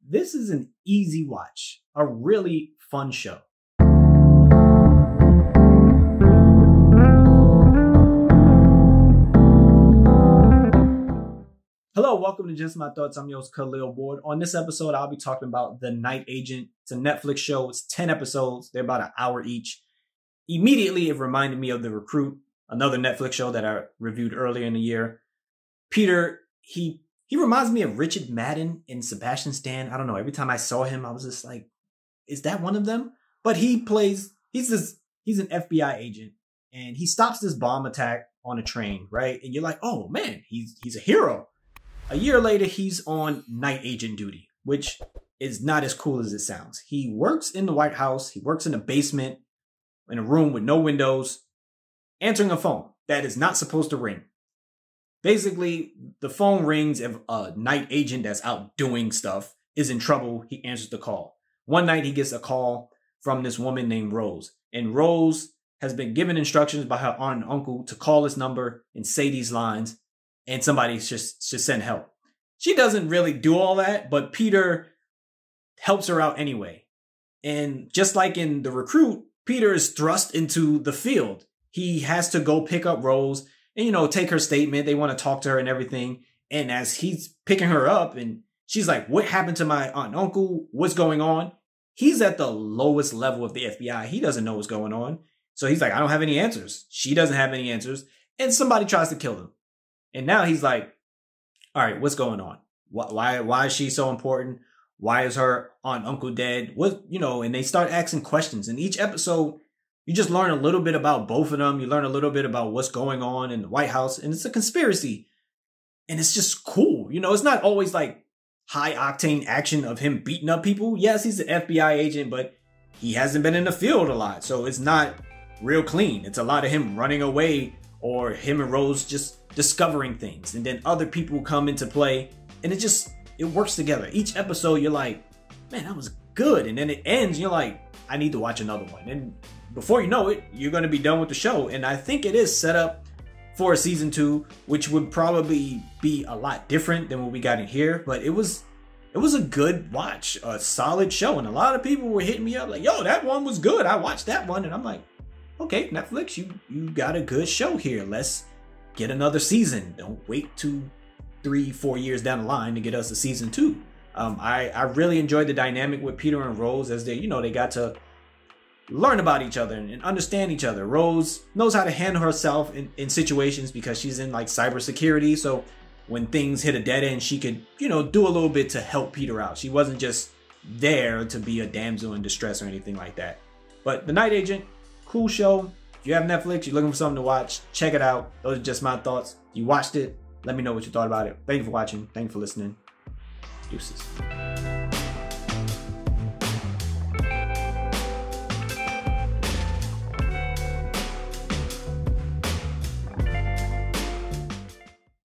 this is an easy watch, a really fun show. Hello, welcome to Just My Thoughts. I'm your host, Khaleel Ward. On this episode, I'll be talking about The Night Agent. It's a Netflix show. It's 10 episodes. They're about an hour each. Immediately, it reminded me of The Recruit, another Netflix show that I reviewed earlier in the year. Peter, he reminds me of Richard Madden and Sebastian Stan. I don't know. Every time I saw him, I was just like, is that one of them? But he's an FBI agent, and he stops this bomb attack on a train, right? And you're like, oh man, he's a hero. A year later, he's on night agent duty, which is not as cool as it sounds. He works in the White House. He works in a basement, in a room with no windows, answering a phone that is not supposed to ring. Basically, the phone rings if a night agent that's out doing stuff is in trouble. He answers the call. One night, he gets a call from this woman named Rose. And Rose has been given instructions by her aunt and uncle to call this number and say these lines, and somebody should send help. She doesn't really do all that, but Peter helps her out anyway. And just like in The Recruit, Peter is thrust into the field. He has to go pick up Rose and, take her statement. They want to talk to her and everything. And as he's picking her up and she's like, what happened to my aunt and uncle? What's going on? He's at the lowest level of the FBI. He doesn't know what's going on. So he's like, I don't have any answers. She doesn't have any answers. And somebody tries to kill him. And now he's like, all right, what's going on? Why is she so important? Why is her aunt and uncle dead? And they start asking questions. In each episode, you just learn a little bit about both of them. You learn a little bit about what's going on in the White House. And it's a conspiracy. And it's just cool. It's not always like high octane action of him beating up people. Yes, he's an FBI agent, but he hasn't been in the field a lot. So it's not real clean. It's a lot of him running away or him and Rose just discovering things. And then other people come into play. And it works together. Each episode, you're like, man, that was good. And then it ends, you're like, I need to watch another one. And before you know it, you're going to be done with the show. And I think it is set up for a season 2, which would probably be a lot different than what we got in here. But it was a good watch, a solid show. And a lot of people were hitting me up like, yo, that one was good. I watched that one. And I'm like, okay, Netflix, you got a good show here. Let's get another season. Don't wait 3-4 years down the line to get us a season 2. I really enjoyed the dynamic with Peter and Rose as they got to learn about each other and understand each other. Rose knows how to handle herself in situations because she's in like cybersecurity. So when things hit a dead end, she could, do a little bit to help Peter out. She wasn't just there to be a damsel in distress or anything like that. But The Night Agent, cool show. If you have Netflix, you're looking for something to watch, check it out. Those are just my thoughts. If you watched it, let me know what you thought about it. Thank you for watching. Thank you for listening. Deuces.